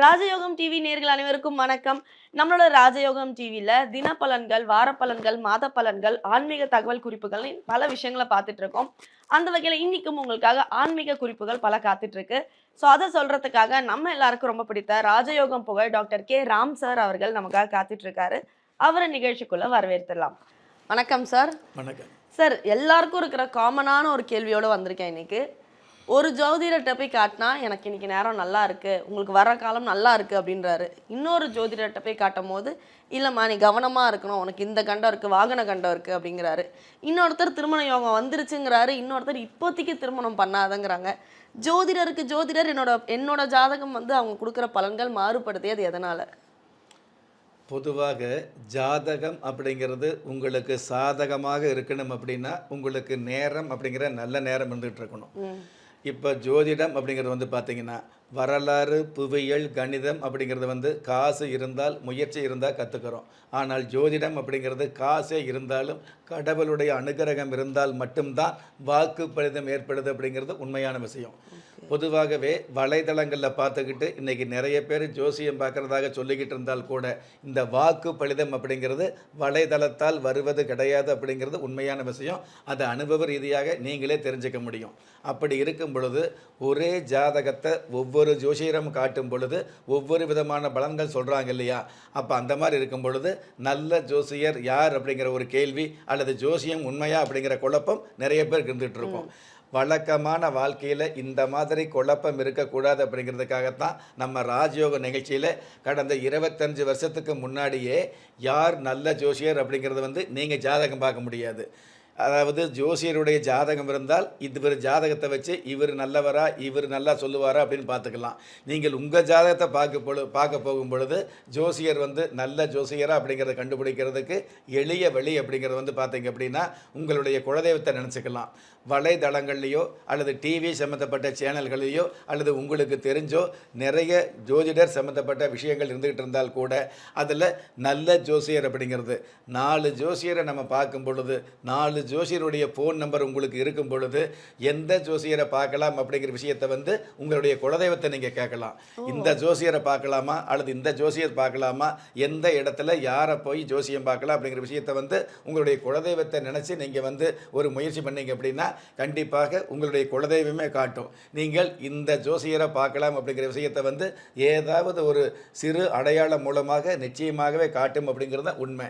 ராஜயோகம் டிவி நேயர்கள் அனைவருக்கும் வணக்கம். நம்மளோட ராஜயோகம் டிவில தினப்பலன்கள், வாரப்பலன்கள், மாத பலன்கள், ஆன்மீக தகவல் குறிப்புகள் பல விஷயங்கள பார்த்துட்டு இருக்கோம். அந்த வகையில இன்னைக்கும் உங்களுக்காக ஆன்மீக குறிப்புகள் பல காத்துட்டு இருக்கு. அத சொல்றதுக்காக நம்ம எல்லாருக்கும் ரொம்ப பிடித்த ராஜயோகம் புகழ் டாக்டர் கே. ராம் சார் அவர்கள் நமக்காக காத்துட்டு இருக்காரு. அவர நிகழ்ச்சிக்குள்ள வரவேற்கலாம். வணக்கம் சார். வணக்கம் சார். எல்லாருக்கும் இருக்கிற காமனான ஒரு கேள்வியோட வந்திருக்கேன் இன்னைக்கு. ஒரு ஜோதிடர்கிட்ட போய் காட்டினா எனக்கு இன்னைக்கு நேரம் நல்லா இருக்கு, உங்களுக்கு வர காலம் நல்லா இருக்கு அப்படின்றாரு. இன்னொரு ஜோதிடர்கிட்ட போய் காட்டும் போது இல்லைம்மா நீ கவனமா இருக்கணும், உனக்கு இந்த கண்டம் இருக்கு, வாகன கண்டம் இருக்கு அப்படிங்கிறாரு. இன்னொருத்தர் திருமண யோகம் வந்துருச்சுங்கிறாரு, இன்னொருத்தர் இப்போதைக்கு திருமணம் பண்ணாதங்கிறாங்க. ஜோதிடருக்கு ஜோதிடர் என்னோட ஜாதகம் அவங்க கொடுக்குற பலன்கள் மாறுபடுதே, அது எதனால? பொதுவாக ஜாதகம் அப்படிங்கிறது உங்களுக்கு சாதகமாக இருக்கணும் அப்படின்னா உங்களுக்கு நேரம் அப்படிங்கிற நல்ல நேரம் இருந்துகிட்டு இருக்கணும். இப்போ ஜோதிடம் அப்படிங்கிறது பார்த்தீங்கன்னா வரலாறு, புவியியல், கணிதம் அப்படிங்கிறது காசு இருந்தால் முயற்சி இருந்தால் கற்றுக்கிறோம். ஆனால் ஜோதிடம் அப்படிங்கிறது காசே இருந்தாலும் கடவுளுடைய அனுகிரகம் இருந்தால் மட்டும்தான் வாக்கு பலிதம் ஏற்படுது அப்படிங்கிறது உண்மையான விஷயம். பொதுவாகவே வலைதளங்களில் பார்த்துக்கிட்டு இன்றைக்கி நிறைய பேர் ஜோசியம் பார்க்குறதாக சொல்லிக்கிட்டு இருந்தால் கூட இந்த வாக்கு பலிதம் அப்படிங்கிறது வலைதளத்தால் வருவது கிடையாது அப்படிங்கிறது உண்மையான விஷயம். அதை அனுபவ ரீதியாக நீங்களே தெரிஞ்சுக்க முடியும். அப்படி இருக்கும் பொழுது ஒரே ஜாதகத்தை ஒவ்வொரு ஜோசியரும் காட்டும் பொழுது ஒவ்வொரு விதமான பலன்கள் சொல்கிறாங்க இல்லையா? அப்போ அந்த மாதிரி இருக்கும் பொழுது நல்ல ஜோசியர் யார் அப்படிங்கிற ஒரு கேள்வி அல்லது ஜோசியம் உண்மையா அப்படிங்கிற குழப்பம் நிறைய பேருக்கு இருந்துகிட்டு இருக்கும். வழக்கமான வாழ்க்கையில் இந்த மாதிரி குழப்பம் இருக்கக்கூடாது அப்படிங்கிறதுக்காகத்தான் நம்ம ராஜயோக நிகழ்ச்சியில் கடந்த 25 வருஷத்துக்கு முன்னாடியே யார் நல்ல ஜோசியர் அப்படிங்கிறது நீங்கள் ஜாதகம் பார்க்க முடியாது. அதாவது ஜோசியருடைய ஜாதகம் இருந்தால் இவர் ஜாதகத்தை வச்சு இவர் நல்லவரா இவர் நல்லா சொல்லுவாரா அப்படின்னு பார்த்துக்கலாம். நீங்கள் உங்கள் ஜாதகத்தை பார்க்க போகும் பொழுது ஜோசியர் நல்ல ஜோசியரா அப்படிங்கிறத கண்டுபிடிக்கிறதுக்கு எளிய வழி அப்படிங்கிறது பார்த்தீங்க அப்படின்னா உங்களுடைய குலதெய்வத்தை நினச்சிக்கலாம். வலைதளங்கள்லையோ அல்லது டிவி சம்மந்தப்பட்ட சேனல்களையோ அல்லது உங்களுக்கு தெரிஞ்சோ நிறைய ஜோதிடர் சம்மந்தப்பட்ட விஷயங்கள் இருந்துகிட்டு இருந்தால் கூட அதில் நல்ல ஜோசியர் அப்படிங்கிறது 4 ஜோசியரை நம்ம பார்க்கும் பொழுது 4 ஜோசியருடைய ஃபோன் நம்பர் உங்களுக்கு இருக்கும் பொழுது எந்த ஜோசியரை பார்க்கலாம் அப்படிங்கிற விஷயத்தை உங்களுடைய குலதெய்வத்தை நீங்கள் கேட்கலாம். இந்த ஜோசியரை பார்க்கலாமா அல்லது இந்த ஜோசியர் பார்க்கலாமா, எந்த இடத்துல யாரை போய் ஜோசியம் பார்க்கலாம் அப்படிங்கிற விஷயத்தை உங்களுடைய குலதெய்வத்தை நினச்சி நீங்கள் ஒரு முயற்சி பண்ணீங்க அப்படின்னா கண்டிப்பாக உங்களுடைய குலதெய்வமே காட்டும். நீங்கள் இந்த ஜோசியரை பார்க்கலாம் அப்படிங்கிற விஷயத்தை ஏதாவது ஒரு சிறு அடையாளம் மூலமாக நிச்சயமாகவே காட்டும் அப்படிங்கிறது உண்மை.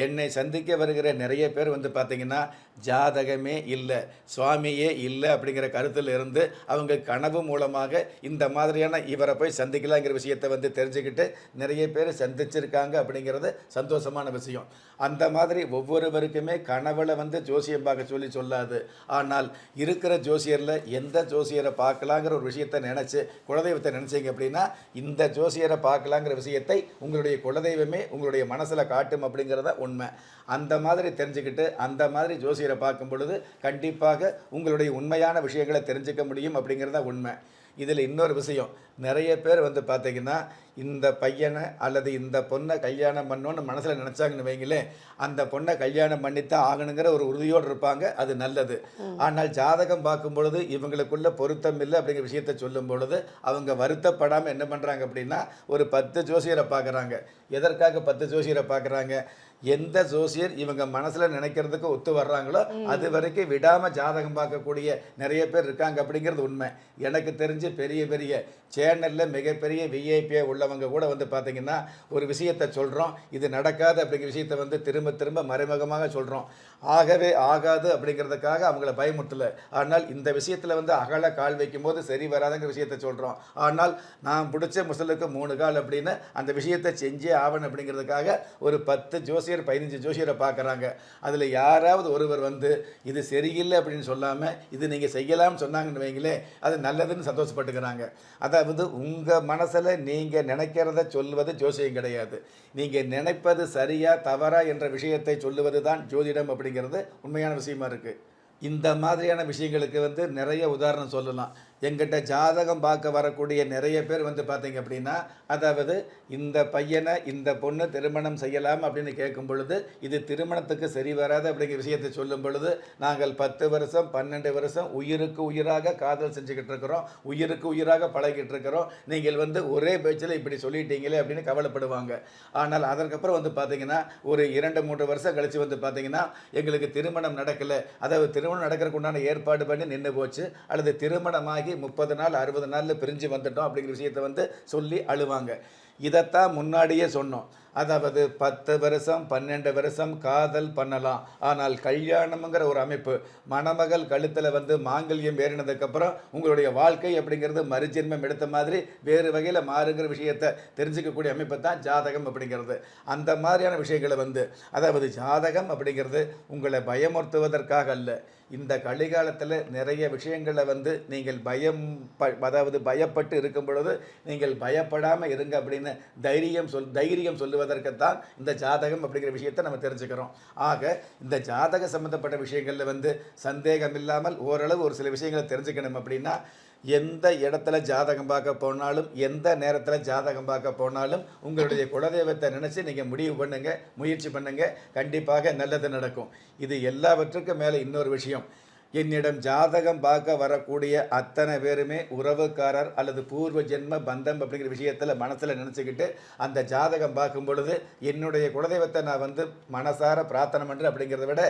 என்னை சந்திக்க வருகிற நிறைய பேர் பார்த்தீங்கன்னா ஜாதகமே இல்லை, சுவாமியே இல்லை அப்படிங்கிற கருத்தில் இருந்து அவங்க கனவு மூலமாக இந்த மாதிரியான இவரை போய் சந்திக்கலாங்கிற விஷயத்தை தெரிஞ்சுக்கிட்டு நிறைய பேர் சந்திச்சிருக்காங்க அப்படிங்கிறது சந்தோஷமான விஷயம். அந்த மாதிரி ஒவ்வொருவருக்குமே கனவுல ஜோசியம் பார்க்க சொல்லாது. ஆனால் இருக்கிற ஜோசியரில் எந்த ஜோசியரை பார்க்கலாங்கிற ஒரு விஷயத்தை நினச்சி குலதெய்வத்தை நினச்சிங்க அப்படின்னா இந்த ஜோசியரை பார்க்கலாங்கிற விஷயத்தை உங்களுடைய குலதெய்வமே உங்களுடைய மனசில் காட்டும் அப்படிங்கிறத உண்மை. அந்த மாதிரி தெரிஞ்சுக்கிட்டு அந்த மாதிரி ஜோசியரை பார்க்கும் பொழுது கண்டிப்பாக உங்களுடைய உண்மையான விஷயங்களை தெரிஞ்சுக்க முடியும் அப்படிங்கிறத உண்மை. இதில் இன்னொரு விஷயம், நிறைய பேர் பார்த்தீங்கன்னா இந்த பையனை அல்லது இந்த பொண்ணை கல்யாணம் பண்ணோன்னு மனசில் நினச்சாங்கன்னு வைங்களேன், அந்த பொண்ணை கல்யாணம் பண்ணித்தான் ஆகணுங்கிற ஒரு உறுதியோடு இருப்பாங்க. அது நல்லது. ஆனால் ஜாதகம் பார்க்கும் பொழுது இவங்களுக்குள்ள பொருத்தம் இல்லை அப்படிங்கிற விஷயத்தை சொல்லும் பொழுது அவங்க வருத்தப்படாமல் என்ன பண்ணுறாங்க அப்படின்னா ஒரு 10 ஜோசியரை பார்க்குறாங்க. எதற்காக 10 ஜோசியரை பார்க்குறாங்க? எந்த ஜோசியர் இவங்க மனசில் நினைக்கிறதுக்கு ஒத்து வர்றாங்களோ அது வரைக்கும் விடாமல் ஜாதகம் பார்க்கக்கூடிய நிறைய பேர் இருக்காங்க அப்படிங்கிறது உண்மை. எனக்கு தெரிஞ்சு பெரிய பெரிய சேனலில் மிகப்பெரிய விஐபியாக உள்ளவங்க கூட பார்த்தீங்கன்னா ஒரு விஷயத்தை சொல்கிறோம், இது நடக்காது அப்படிங்கிற விஷயத்தை திரும்ப திரும்ப மறைமுகமாக சொல்கிறோம். ஆகவே ஆகாது அப்படிங்கிறதுக்காக அவங்கள பயமுட்டலை. ஆனால் இந்த விஷயத்தில் அகல கால் வைக்கும்போது சரி வராதுங்கிற விஷயத்தை சொல்கிறோம். ஆனால் நான் பிடிச்ச முசலுக்கு 3 கால் அப்படின்னு அந்த விஷயத்தை செஞ்சே ஆவணும் அப்படிங்கிறதுக்காக ஒரு 10 ஜோசியர் 15 ஜோசியரை பார்க்குறாங்க. அதில் யாராவது ஒருவர் இது சரியில்லை அப்படின்னு சொல்லாமல் இது நீங்கள் செய்யலாம்னு சொன்னாங்கன்னு வைங்களே, அது நல்லதுன்னு சந்தோஷப்பட்டுக்கிறாங்க. அதாவது உங்கள் மனசில் நீங்கள் நினைக்கிறத சொல்வது ஜோசியம் கிடையாது. நீங்கள் நினைப்பது சரியா தவறா என்ற விஷயத்தை சொல்லுவது தான் ஜோதிடம் அப்படிங்கிறது உண்மையான விஷயமா இருக்குது. இந்த மாதிரியான விஷயங்களுக்கு நிறைய உதாரணம் சொல்லலாம். எங்கிட்ட ஜாதகம் பார்க்க வரக்கூடிய நிறைய பேர் வந்து பார்த்தீங்க அப்படின்னா, அதாவது இந்த பையனை இந்த பொண்ணு திருமணம் செய்யலாம் அப்படின்னு கேட்கும் பொழுது, இது திருமணத்துக்கு சரி வராது அப்படிங்கிற விஷயத்தை சொல்லும் பொழுது, நாங்கள் 10 வருஷம் 12 வருஷம் உயிருக்கு உயிராக காதல் செஞ்சுக்கிட்டு இருக்கிறோம், உயிருக்கு உயிராக பழகிட்டு இருக்கிறோம், நீங்கள் வந்து ஒரே பேச்சில் இப்படி சொல்லிட்டீங்களே அப்படின்னு கவலைப்படுவாங்க. ஆனால் அதற்கப்புறம் வந்து பார்த்தீங்கன்னா, ஒரு 2, 3 வருஷம் கழிச்சு வந்து பார்த்தீங்கன்னா, எங்களுக்கு திருமணம் நடக்கல, அதாவது திருமணம் நடக்கிறதுக்கு உண்டான ஏற்பாடு பண்ணி நின்று போச்சு, அல்லது திருமணமாகி 30 நாள் 60 நாளில் பிரிஞ்சு வந்துட்டோம் அப்படிங்கிற விஷயத்தை வந்து சொல்லி அழுவாங்க. இதைத்தான் முன்னாடியே சொன்னோம். அதாவது 10 வருஷம் 12 வருஷம் காதல் பண்ணலாம், ஆனால் கல்யாணம்ங்கிற ஒரு அமைப்பு, மணமகள் கழுத்தில் வந்து மாங்கல்யம் ஏறினதுக்கப்புறம் உங்களுடைய வாழ்க்கை அப்படிங்கிறது மறுஜென்மம் எடுத்த மாதிரி வேறு வகையில் மாறுங்கிற விஷயத்தை தெரிஞ்சுக்கக்கூடிய அமைப்பு தான் ஜாதகம் அப்படிங்கிறது. அந்த மாதிரியான விஷயங்களை வந்து, அதாவது ஜாதகம் அப்படிங்கிறது உங்களை பயமுறுத்துவதற்காக அல்ல. இந்த கலிகாலத்தில் நிறைய விஷயங்களை வந்து நீங்கள் அதாவது பயப்பட்டு இருக்கும் பொழுது நீங்கள் பயப்படாமல் இருங்க அப்படின்னு தைரியம் சொல்லுவதற்குத்தான் இந்த ஜாதகம் அப்படிங்கிற விஷயத்தை நம்ம தெரிஞ்சுக்கிறோம். ஆக இந்த ஜாதக சம்பந்தப்பட்ட விஷயங்களில் வந்து சந்தேகம் இல்லாமல் ஓரளவு ஒரு சில விஷயங்களை தெரிஞ்சுக்கணும் அப்படின்னா, எந்த இடத்துல ஜாதகம் பார்க்க போனாலும், எந்த நேரத்தில் ஜாதகம் பார்க்க போனாலும் உங்களுடைய குலதெய்வத்தை நினச்சி நீங்கள் முடிவு பண்ணுங்கள், முயற்சி பண்ணுங்கள், கண்டிப்பாக நல்லது நடக்கும். இது எல்லாவற்றுக்கும் மேலே இன்னொரு விஷயம், என்னிடம் ஜாதகம் பார்க்க வரக்கூடிய அத்தனை பேருமே உறவுக்காரர் அல்லது பூர்வ ஜென்ம பந்தம் அப்படிங்கிற விஷயத்தில் மனசில் நினச்சிக்கிட்டு அந்த ஜாதகம் பார்க்கும் பொழுது என்னுடைய குலதெய்வத்தை நான் வந்து மனசார பிரார்த்தனை பண்ணுறேன் அப்படிங்கிறத விட,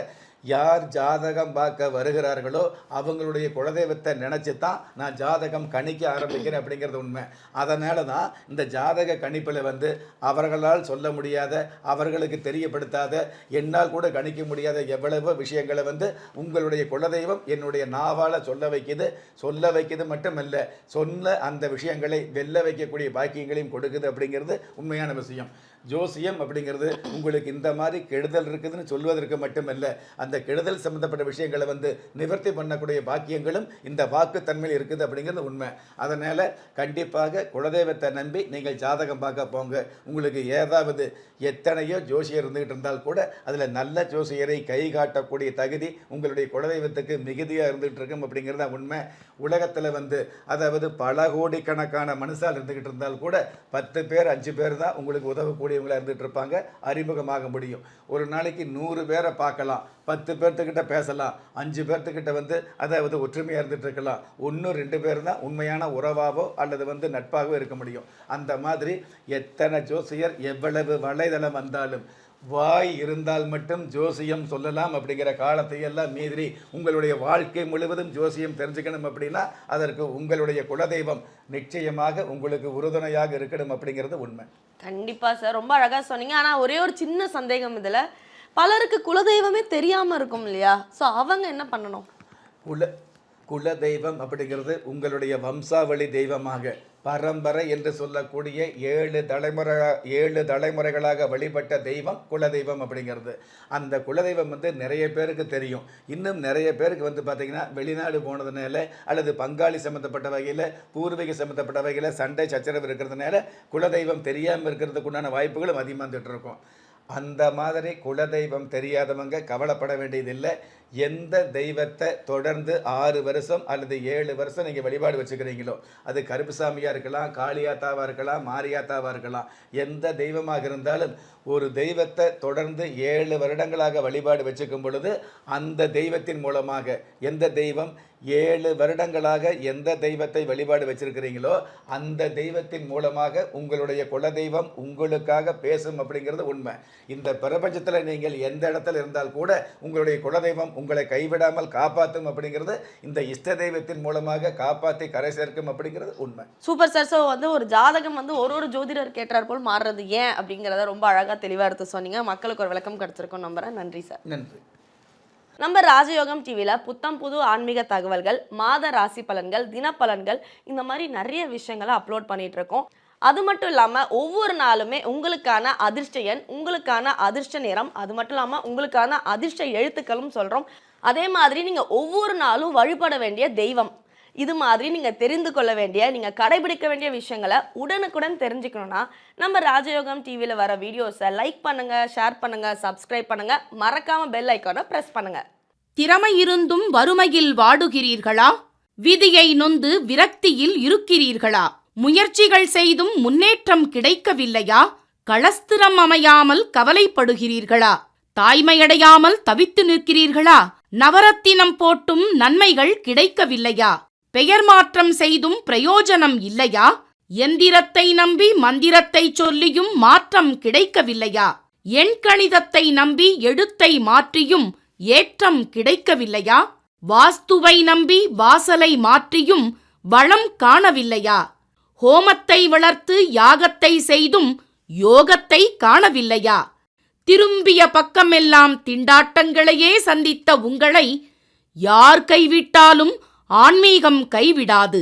யார் ஜாதகம் பார்க்க வருகிறார்களோ அவங்களுடைய குலதெய்வத்தை நினச்சி தான் நான் ஜாதகம் கணிக்க ஆரம்பிக்கிறேன் அப்படிங்கிறது உண்மை. அதனால தான் இந்த ஜாதக கணிப்பில் வந்து அவர்களால் சொல்ல முடியாத, அவர்களுக்கு தெரியப்படுத்தாத, என்னால் கூட கணிக்க முடியாத எவ்வளவோ விஷயங்களை வந்து உங்களுடைய குலதெய்வம் என்னுடைய நாவால் சொல்ல வைக்குது மட்டுமல்ல, சொன்ன அந்த விஷயங்களை வெல்ல வைக்கக்கூடிய பாக்கியங்களையும் கொடுக்குது அப்படிங்கிறது உண்மையான விஷயம். ஜோசியம் அப்படிங்கிறது உங்களுக்கு இந்த மாதிரி கெடுதல் இருக்குதுன்னு சொல்வதற்கு மட்டுமல்ல, அந்த கெடுதல் சம்பந்தப்பட்ட விஷயங்களை வந்து நிவர்த்தி பண்ணக்கூடிய பாக்கியங்களும் இந்த வாக்குத்தன்மையில் இருக்குது அப்படிங்கிறது உண்மை. அதனால் கண்டிப்பாக குலதெய்வத்தை நம்பி நீங்கள் ஜாதகம் பார்க்க போங்க. உங்களுக்கு ஏதாவது எத்தனையோ ஜோசியர் இருந்துகிட்டு இருந்தால் கூட அதில் நல்ல ஜோசியரை கை காட்டக்கூடிய தகுதி உங்களுடைய குலதெய்வத்துக்கு மிகுதியாக இருந்துகிட்டு இருக்கும் அப்படிங்கிறது தான் உண்மை. உலகத்தில் வந்து அதாவது பல கோடிக்கணக்கான மனுஷால் இருந்துகிட்டு இருந்தால் கூட 10 பேர் 5 பேர் தான் உங்களுக்கு உதவக்கூடியவங்களாக இருந்துகிட்டு இருப்பாங்க, அறிமுகமாக முடியும். ஒரு நாளைக்கு 100 பேரை பார்க்கலாம், 10 பேர்த்துக்கிட்ட பேசலாம், 5 பேர்த்துக்கிட்ட வந்து அதாவது ஒற்றுமையாக இருந்துகிட்டு இருக்கலாம், 1-2 பேர் தான் உண்மையான உறவாகவோ அல்லது வந்து நட்பாகவோ இருக்க முடியும். அந்த மாதிரி எத்தனை ஜோசியர் எவ்வளவு வலைதளம் வந்தாலும் வாய் இருந்தால் மட்டும் ஜோசியம் சொல்லலாம் அப்படிங்கிற காலத்தை எல்லாம் மீறி உங்களுடைய வாழ்க்கை முழுவதும் ஜோசியம் தெரிஞ்சுக்கணும் அப்படின்னா அதற்கு உங்களுடைய குலதெய்வம் நிச்சயமாக உங்களுக்கு உறுதுணையாக இருக்கணும் அப்படிங்கிறது உண்மை. கண்டிப்பாக சார், ரொம்ப அழகாக சொன்னீங்க. ஆனால் ஒரே ஒரு சின்ன சந்தேகம், இதில் பலருக்கு குலதெய்வமே தெரியாமல் இருக்கும் இல்லையா? ஸோ அவங்க என்ன பண்ணணும்? குலதெய்வம் அப்படிங்கிறது உங்களுடைய வம்சாவளி தெய்வமாக பரம்பரை என்று சொல்லக்கூடிய 7 தலைமுறைகளாக வழிபட்ட தெய்வம் குலதெய்வம் அப்படிங்கிறது. அந்த குலதெய்வம் வந்து நிறைய பேருக்கு தெரியும். இன்னும் நிறைய பேருக்கு வந்து பார்த்திங்கன்னா வெளிநாடு போனதுனால அல்லது பங்காளி சம்மந்தப்பட்ட வகையில், பூர்வீக சம்மந்தப்பட்ட வகையில் சண்டை சச்சரவு இருக்கிறதுனால குலதெய்வம் தெரியாமல் இருக்கிறதுக்குண்டான வாய்ப்புகளும் அதிகமாக வந்துட்டு இருக்கும். அந்த மாதிரி குலதெய்வம் தெரியாதவங்க கவலைப்பட வேண்டியதில்லை. எந்த தெய்வத்தை தொடர்ந்து 6 வருஷம் அல்லது 7 வருஷம் நீங்கள் வழிபாடு வச்சுக்கிறீங்களோ, அது கருப்புசாமியாக இருக்கலாம், காளியாத்தாவாக இருக்கலாம், மாரியாத்தாவாக இருக்கலாம், எந்த தெய்வமாக இருந்தாலும் ஒரு தெய்வத்தை தொடர்ந்து 7 வருடங்களாக வழிபாடு வச்சுக்கும் பொழுது அந்த தெய்வத்தின் மூலமாக, எந்த தெய்வம் 7 வருடங்களாக எந்த தெய்வத்தை வழிபாடு வச்சிருக்கிறீங்களோ அந்த தெய்வத்தின் மூலமாக உங்களுடைய குலதெய்வம் உங்களுக்காக பேசும் அப்படிங்கிறது உண்மை. இந்த பிரபஞ்சத்தில் நீங்கள் எந்த இடத்துல இருந்தால் கூட உங்களுடைய குலதெய்வம் உங்களை கைவிடாமல் காப்பாற்றும் அப்படிங்கிறது இந்த இஷ்ட தெய்வத்தின் மூலமாக காப்பாற்றி கரை சேர்க்கும் அப்படிங்கிறது உண்மை. Super sir. ஸோ வந்து ஒரு ஜாதகம் வந்து ஒரு ஜோதிடர் கேட்டார் போல் மாறுறது ஏன் அப்படிங்கிறத ரொம்ப அழகாக தெளிவாக எடுத்து சொன்னீங்க. மக்களுக்கு ஒரு விளக்கம் கிடைச்சிருக்கும் நம்புறேன். நன்றி சார். நன்றி. நம்ம ராஜயோகம் டிவியில் புத்தம் புது ஆன்மீக தகவல்கள், மாத ராசி பலன்கள், தினப்பலன்கள், இந்த மாதிரி நிறைய விஷயங்களை அப்லோட் பண்ணிட்டு இருக்கோம். அது மட்டும் இல்லாமல் ஒவ்வொரு நாளுமே உங்களுக்கான அதிர்ஷ்ட எண், உங்களுக்கான அதிர்ஷ்ட நேரம், அது மட்டும் இல்லாமல் உங்களுக்கான அதிர்ஷ்ட எழுத்துக்களும் சொல்கிறோம். அதே மாதிரி நீங்கள் ஒவ்வொரு நாளும் வழிபட வேண்டிய தெய்வம், இது மாதிரி நீங்கள் தெரிந்து கொள்ள வேண்டிய, நீங்கள் கடைபிடிக்க வேண்டிய விஷயங்களை உடனுக்குடன் தெரிஞ்சுக்கணுன்னா நம்ம ராஜயோகம் டிவியில் வர வீடியோஸை லைக் பண்ணுங்கள், ஷேர் பண்ணுங்கள், சப்ஸ்கிரைப் பண்ணுங்கள், மறக்காமல் பெல் ஐக்கானை ப்ரெஸ் பண்ணுங்கள். திறமை இருந்தும் வறுமையில் வாடுகிறீர்களா? விதியை நொந்து விரக்தியில் இருக்கிறீர்களா? முயற்சிகள் செய்தும் முன்னேற்றம் கிடைக்கவில்லையா? களஸ்திரம் அமையாமல் கவலைப்படுகிறீர்களா? தாய்மையடையாமல் தவித்து நிற்கிறீர்களா? நவரத்தினம் போட்டும் நன்மைகள் கிடைக்கவில்லையா? பெயர் மாற்றம் செய்தும் பிரயோஜனம் இல்லையா? எந்திரத்தை நம்பி மந்திரத்தை சொல்லியும் மாற்றம் கிடைக்கவில்லையா? எண்கணிதத்தை நம்பி எழுத்தை மாற்றியும் ஏற்றம் கிடைக்கவில்லையா? வாஸ்துவை நம்பி வாசலை மாற்றியும் வளம் காணவில்லையா? ஹோமத்தை வளர்த்து யாகத்தை செய்தும் யோகத்தை காணவில்லையா? திரும்பிய பக்கமெல்லாம் திண்டாட்டங்களையே சந்தித்த உங்களை யார் கைவிட்டாலும் ஆன்மீகம் கைவிடாது.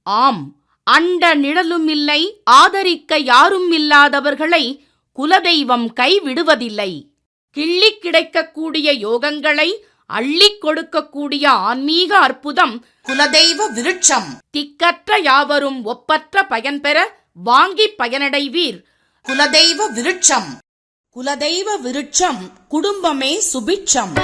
ஆம், அண்ட நிழலும் இல்லை, ஆதரிக்க யாரும் இல்லாதவர்களை குலதெய்வம் கைவிடுவதில்லை. கிள்ளி கிடைக்கக்கூடிய யோகங்களை அள்ளிக் கொடுக்கக்கூடிய ஆன்மீக அற்புதம் குலதெய்வ விருட்சம். திக்கற்ற யாவரும் ஒப்பற்ற பயன்பெற வாங்கி பயனடைவீர். குலதெய்வ விருட்சம். குலதெய்வ விருட்சம் குடும்பமே சுபிட்சம்.